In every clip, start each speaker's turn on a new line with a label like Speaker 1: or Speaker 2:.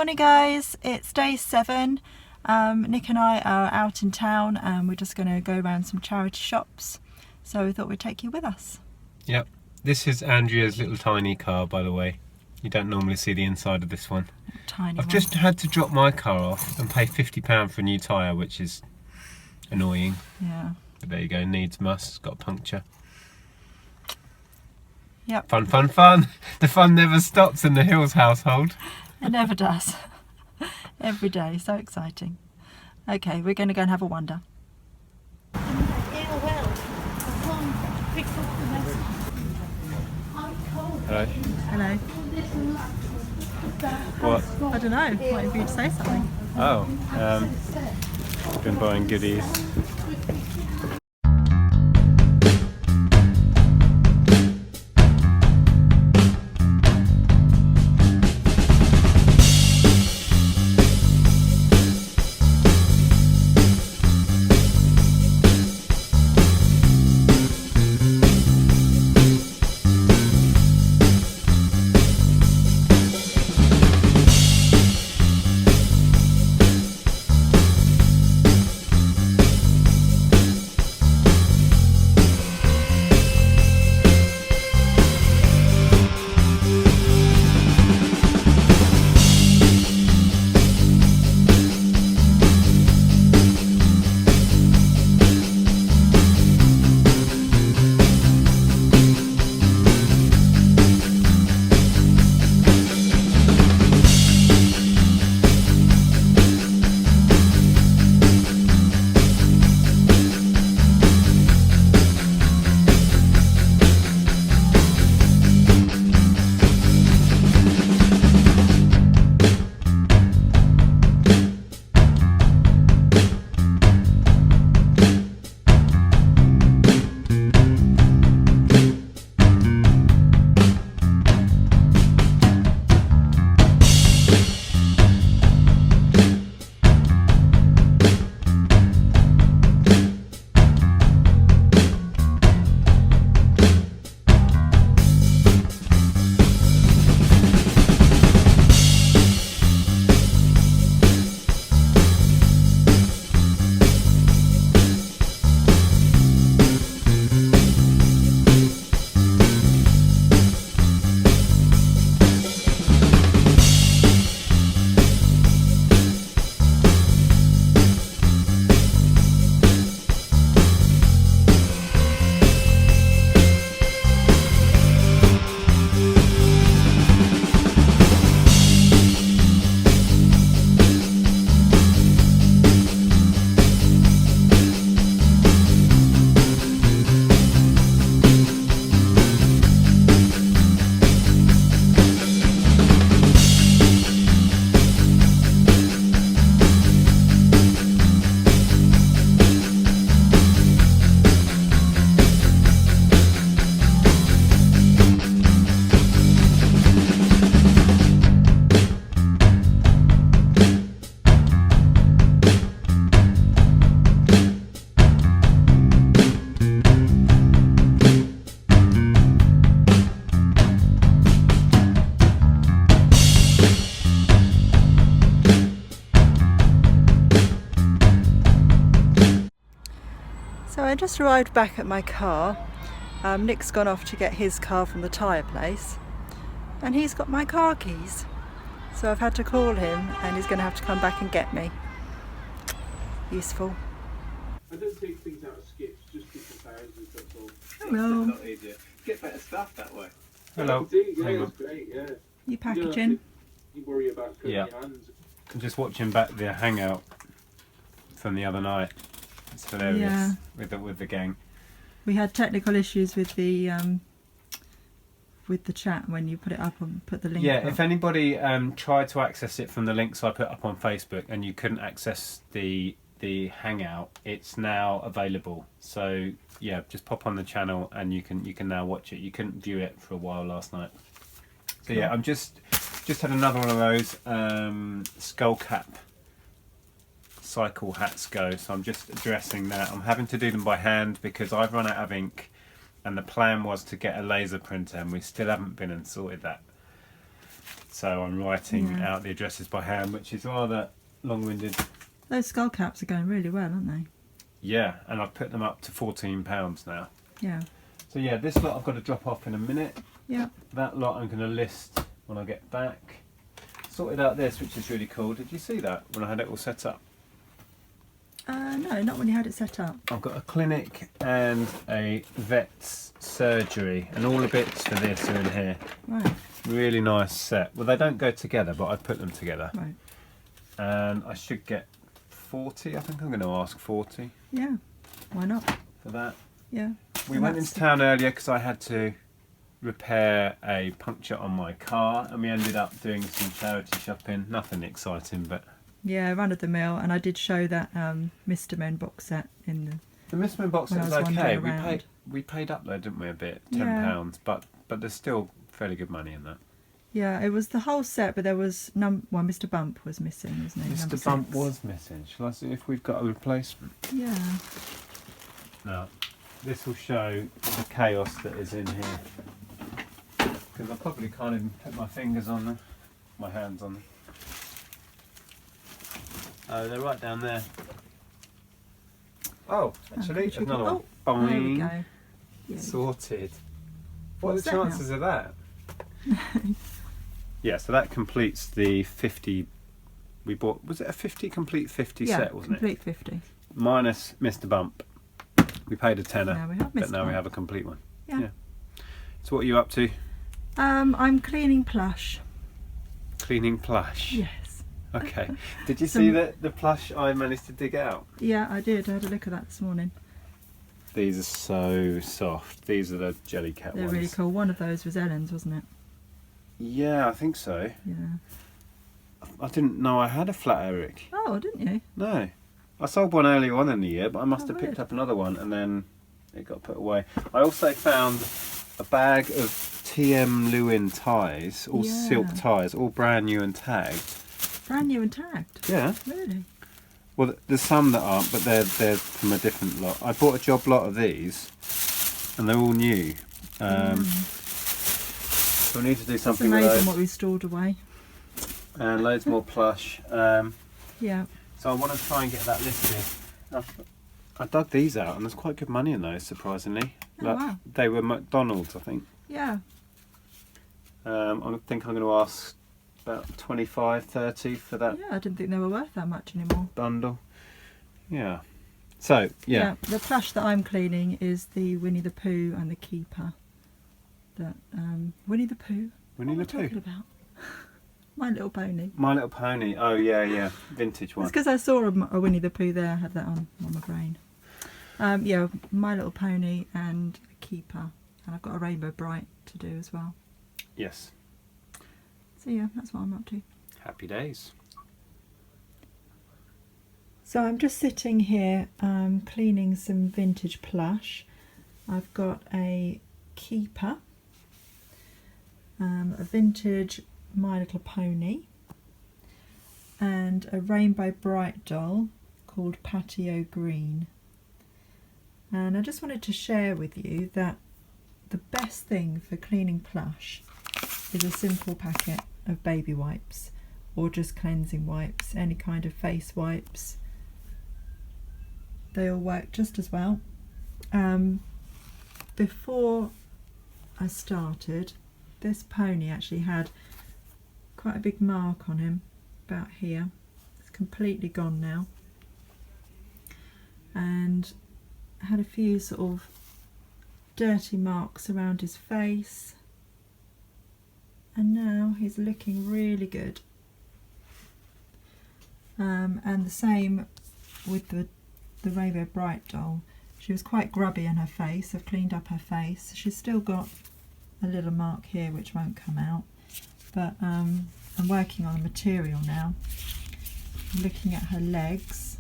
Speaker 1: Morning guys, it's day 7. Nick and I are out in town and we're just going to go around some charity shops, so we thought we'd take you with us.
Speaker 2: Yep, this is Andrea's little tiny car, by the way. You don't normally see the inside of this one. I've just had to drop my car off and pay £50 for a new tyre, which is annoying.
Speaker 1: Yeah.
Speaker 2: But there you go, needs must, it's got a puncture.
Speaker 1: Yep.
Speaker 2: Fun, fun, fun! The fun never stops in the Hills household.
Speaker 1: It never does. Every day, so exciting. Okay, we're going to go and have a wander.
Speaker 2: Hello.
Speaker 1: Hello.
Speaker 2: What?
Speaker 1: I don't know, waiting for you to say something.
Speaker 2: Oh, been buying goodies.
Speaker 1: So I just arrived back at my car. Nick's gone off to get his car from the tyre place and he's got my car keys. So I've had to call him and he's going to have to come back and get me. Useful.
Speaker 2: I don't take things out of skips just because thousands, that's all.
Speaker 1: Hello.
Speaker 2: It's a lot easier. Get better stuff that way. Hello.
Speaker 3: Yeah, it's great, yeah.
Speaker 1: You packaging?
Speaker 3: You worry about cutting
Speaker 2: Yeah.
Speaker 3: your hands.
Speaker 2: I'm just watching back the hangout from the other night. It's hilarious.
Speaker 1: Yeah.
Speaker 2: With the gang.
Speaker 1: We had technical issues with the chat when you put it up and put the link
Speaker 2: Yeah,
Speaker 1: up.
Speaker 2: if anybody tried to access it from the links I put up on Facebook and you couldn't access the hangout, it's now available. So yeah, just pop on the channel and you can now watch it. You couldn't view it for a while last night. So yeah, I'm just had another one of those skull cap cycle hats go, so I'm just addressing that. I'm having to do them by hand because I've run out of ink and the plan was to get a laser printer and we still haven't been and sorted that. so I'm writing
Speaker 1: Yeah.
Speaker 2: out the addresses by hand, which is rather long-winded.
Speaker 1: Those skull caps are going really well, aren't they?
Speaker 2: Yeah, and I've put them up to £14 now.
Speaker 1: Yeah.
Speaker 2: So yeah, this lot I've got to drop off in a minute.
Speaker 1: Yeah.
Speaker 2: That lot I'm going to list when I get back. Sorted out this, which is really cool. Did you see that when I had it all set up?
Speaker 1: No, not when you had it set up.
Speaker 2: I've got a clinic and a vet's surgery, and all the bits for this are in here.
Speaker 1: Right.
Speaker 2: Really nice set. Well, they don't go together, but I put them together.
Speaker 1: Right.
Speaker 2: And I should get 40. I think I'm going to ask 40
Speaker 1: Yeah. Why not?
Speaker 2: for that.
Speaker 1: Yeah.
Speaker 2: We
Speaker 1: And
Speaker 2: went
Speaker 1: that's-
Speaker 2: into town earlier because I had to repair a puncture on my car, and we ended up doing some charity shopping. Nothing exciting, but
Speaker 1: Yeah, run of the mill, and I did show that Mr. Men box set in the.
Speaker 2: the Missman box
Speaker 1: When
Speaker 2: was
Speaker 1: I was
Speaker 2: okay.
Speaker 1: wandering around.
Speaker 2: We paid up though, didn't we? A bit,
Speaker 1: Yeah.
Speaker 2: £10, but there's still fairly good money in that.
Speaker 1: Yeah, it was the whole set, but there was Mr. Bump was missing, wasn't he? Number
Speaker 2: Mr. Bump
Speaker 1: 6.
Speaker 2: was missing. Shall I see if we've got a replacement?
Speaker 1: Yeah.
Speaker 2: No. This will show the chaos that is in here. Because I probably can't even put my fingers on them, my hands on them. Oh, they're right down there. Oh, actually,
Speaker 1: Which we
Speaker 2: there's another
Speaker 1: can-
Speaker 2: one.
Speaker 1: Oh, there we
Speaker 2: Boing.
Speaker 1: go. Yeah.
Speaker 2: Sorted. What are
Speaker 1: What's
Speaker 2: the
Speaker 1: that now?
Speaker 2: chances of that? Yeah, so that completes the 50 we bought. Was it a 50 complete 50
Speaker 1: Yeah,
Speaker 2: set, wasn't
Speaker 1: complete 50.
Speaker 2: it? Minus Mr. Bump. We paid a tenner,
Speaker 1: Now we have
Speaker 2: but
Speaker 1: Mr.
Speaker 2: now we
Speaker 1: Bump.
Speaker 2: have a complete one.
Speaker 1: Yeah.
Speaker 2: So what are you up to?
Speaker 1: I'm cleaning Plush.
Speaker 2: Cleaning Plush.
Speaker 1: Yes.
Speaker 2: Okay. Did you
Speaker 1: Some-
Speaker 2: see the plush I managed to dig out?
Speaker 1: Yeah, I did. I had a look at that this morning.
Speaker 2: These are so soft. These are the jelly cat
Speaker 1: They're
Speaker 2: ones.
Speaker 1: really cool. One of those was Ellen's, wasn't it?
Speaker 2: Yeah, I think so.
Speaker 1: Yeah.
Speaker 2: I didn't know I had a flat Eric.
Speaker 1: Oh, didn't you?
Speaker 2: No. I sold one earlier on in the year, but I must
Speaker 1: Oh,
Speaker 2: have picked
Speaker 1: weird.
Speaker 2: up another one and then it got put away. I also found a bag of TM Lewin ties, all
Speaker 1: Yeah.
Speaker 2: silk ties, all brand new and tagged.
Speaker 1: Brand new and tagged.
Speaker 2: Yeah.
Speaker 1: Really?
Speaker 2: Well, there's some that aren't, but they're from a different lot. I bought a job lot of these, and they're all new. So we need to do
Speaker 1: It's
Speaker 2: something with
Speaker 1: amazing
Speaker 2: those.
Speaker 1: what we stored away.
Speaker 2: And loads more plush.
Speaker 1: Yeah.
Speaker 2: So I want to try and get that listed. I dug these out, and there's quite good money in those, surprisingly.
Speaker 1: Oh, wow.
Speaker 2: They were McDonald's, I think.
Speaker 1: Yeah.
Speaker 2: I think I'm going to ask about 25, 30 for that
Speaker 1: Yeah, I didn't think they were worth that much anymore.
Speaker 2: bundle. Yeah. So, yeah.
Speaker 1: The plush that I'm cleaning is the Winnie the Pooh and the Keeper. That Winnie the Pooh.
Speaker 2: Winnie
Speaker 1: what
Speaker 2: the
Speaker 1: am I
Speaker 2: Pooh.
Speaker 1: talking about? My Little Pony.
Speaker 2: My Little Pony. Oh, yeah. Vintage
Speaker 1: It's
Speaker 2: one.
Speaker 1: because I saw a Winnie the Pooh there. I had that on my brain. Yeah, My Little Pony and the Keeper, and I've got a Rainbow Bright to do as well.
Speaker 2: Yes.
Speaker 1: So yeah, that's what I'm up to.
Speaker 2: Happy days.
Speaker 1: So I'm just sitting here cleaning some vintage plush. I've got a Keeper, a vintage My Little Pony, and a Rainbow Bright doll called Patio Green. And I just wanted to share with you that the best thing for cleaning plush is a simple packet of baby wipes, or just cleansing wipes, any kind of face wipes. They all work just as well. Before I started, this pony actually had quite a big mark on him, about here. It's completely gone now. And had a few sort of dirty marks around his face. And now he's looking really good. And the same with the Rainbow Bright doll. She was quite grubby in her face. I've cleaned up her face. She's still got a little mark here which won't come out. But I'm working on the material now. I'm looking at her legs.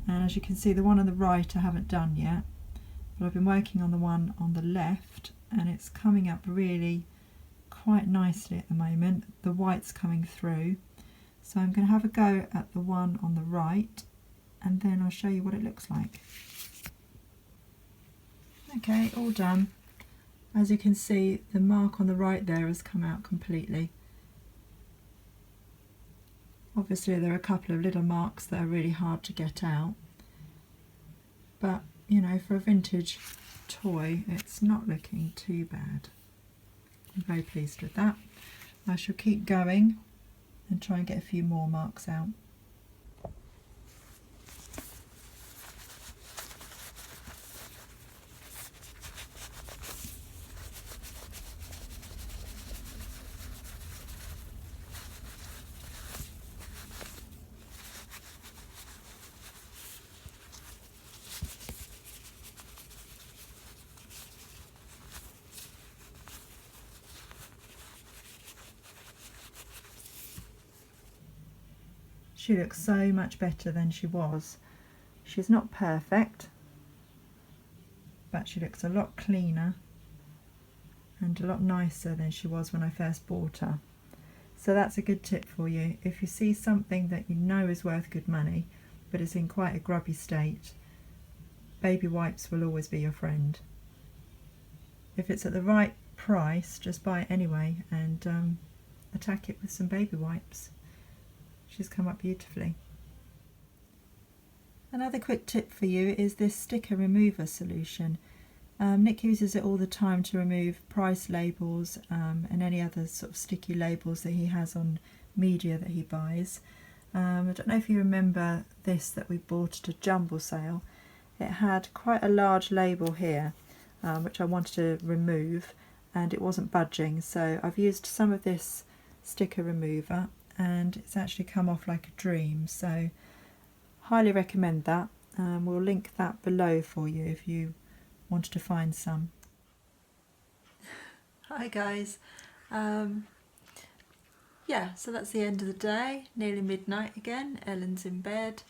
Speaker 1: And as you can see, the one on the right I haven't done yet. But I've been working on the one on the left, and it's coming up really quite nicely at the moment. The white's coming through. So I'm going to have a go at the one on the right, and then I'll show you what it looks like. Okay, all done. As you can see, the mark on the right there has come out completely. Obviously there are a couple of little marks that are really hard to get out, but you know, for a vintage toy it's not looking too bad. I'm very pleased with that. I shall keep going and try and get a few more marks out. She looks so much better than she was. She's not perfect, but she looks a lot cleaner and a lot nicer than she was when I first bought her. So that's a good tip for you. If you see something that you know is worth good money, but is in quite a grubby state, baby wipes will always be your friend. If it's at the right price, just buy it anyway and attack it with some baby wipes. She's come up beautifully. Another quick tip for you is this sticker remover solution. Nick uses it all the time to remove price labels and any other sort of sticky labels that he has on media that he buys. I don't know if you remember this that we bought at a jumble sale. It had quite a large label here which I wanted to remove, and it wasn't budging, so I've used some of this sticker remover and it's actually come off like a dream, so highly recommend that. We'll link that below for you if you wanted to find some. Hi guys, yeah, so that's the end of the day, nearly midnight again. Ellen's in bed.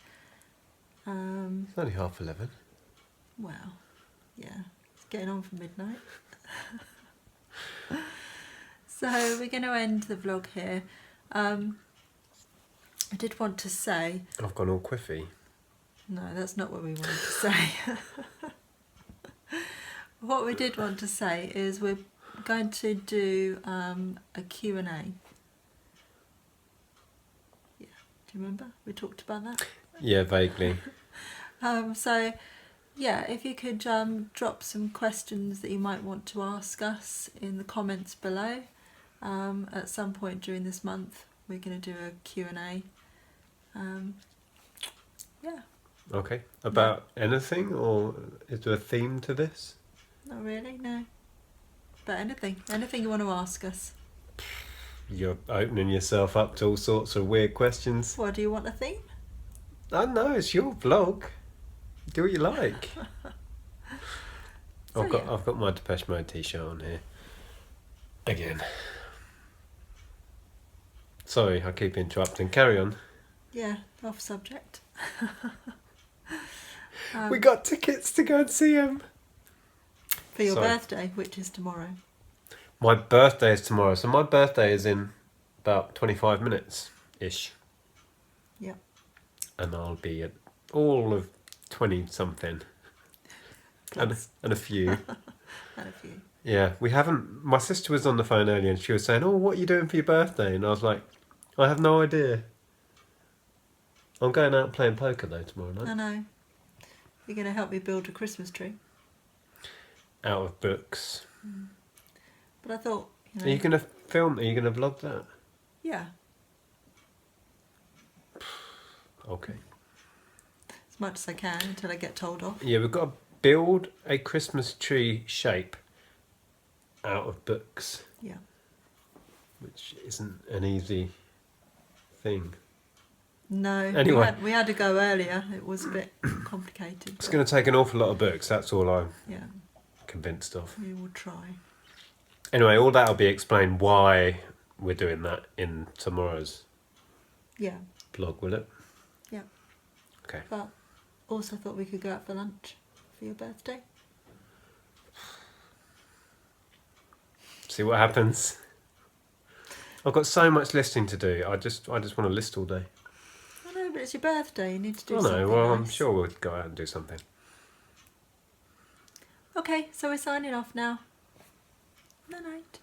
Speaker 2: It's only 11:30.
Speaker 1: Well, yeah, it's getting on for midnight. So we're going to end the vlog here. I did want to say...
Speaker 2: I've gone all quiffy.
Speaker 1: No, that's not what we wanted to say. What we did want to say is we're going to do a Q&A. Yeah, do you remember? We talked about that?
Speaker 2: Yeah, vaguely.
Speaker 1: So, yeah, if you could drop some questions that you might want to ask us in the comments below. At some point during this month we're going to do a Q&A. Yeah.
Speaker 2: Okay. About anything, or is there a theme to this?
Speaker 1: Not really, no. But anything you want to ask us.
Speaker 2: You're opening yourself up to all sorts of weird questions.
Speaker 1: What, do you want a theme?
Speaker 2: I know, it's your vlog. Do what you like.
Speaker 1: So,
Speaker 2: I've got my Depeche Mode t-shirt on here. Again. Sorry, I keep interrupting. Carry on.
Speaker 1: Yeah, off subject.
Speaker 2: We got tickets to go and see him.
Speaker 1: For your
Speaker 2: Sorry.
Speaker 1: birthday, which is tomorrow.
Speaker 2: My birthday is tomorrow, so my birthday is in about 25 minutes-ish.
Speaker 1: Yep.
Speaker 2: And I'll be at all of 20-something. And a few.
Speaker 1: And a few.
Speaker 2: Yeah, we haven't... My sister was on the phone earlier and she was saying, oh, what are you doing for your birthday? And I was like, I have no idea. I'm going out playing poker, though, tomorrow night.
Speaker 1: I know. You're going to help me build a Christmas tree.
Speaker 2: Out of books.
Speaker 1: But I thought, you know...
Speaker 2: Are you going to film? Are you going to vlog that?
Speaker 1: Yeah,
Speaker 2: Okay.
Speaker 1: as much as I can until I get told off.
Speaker 2: Yeah, we've got to build a Christmas tree shape out of books.
Speaker 1: Yeah.
Speaker 2: Which isn't an easy thing.
Speaker 1: No,
Speaker 2: Anyway.
Speaker 1: we had to go earlier. It was a bit complicated.
Speaker 2: It's
Speaker 1: but
Speaker 2: going to take an awful lot of books, that's all I'm
Speaker 1: yeah,
Speaker 2: convinced of.
Speaker 1: we will try.
Speaker 2: Anyway, all that will be explained why we're doing that in tomorrow's
Speaker 1: Yeah,
Speaker 2: vlog, will it?
Speaker 1: yeah.
Speaker 2: Okay.
Speaker 1: But also thought we could go out for lunch for your birthday.
Speaker 2: See what happens. I've got so much listing to do. I just want to list all day.
Speaker 1: I know, but it's your birthday. You need to do
Speaker 2: I
Speaker 1: something
Speaker 2: know. Well, I'm
Speaker 1: nice.
Speaker 2: sure we'll go out and do something.
Speaker 1: Okay, so we're signing off now. Night night.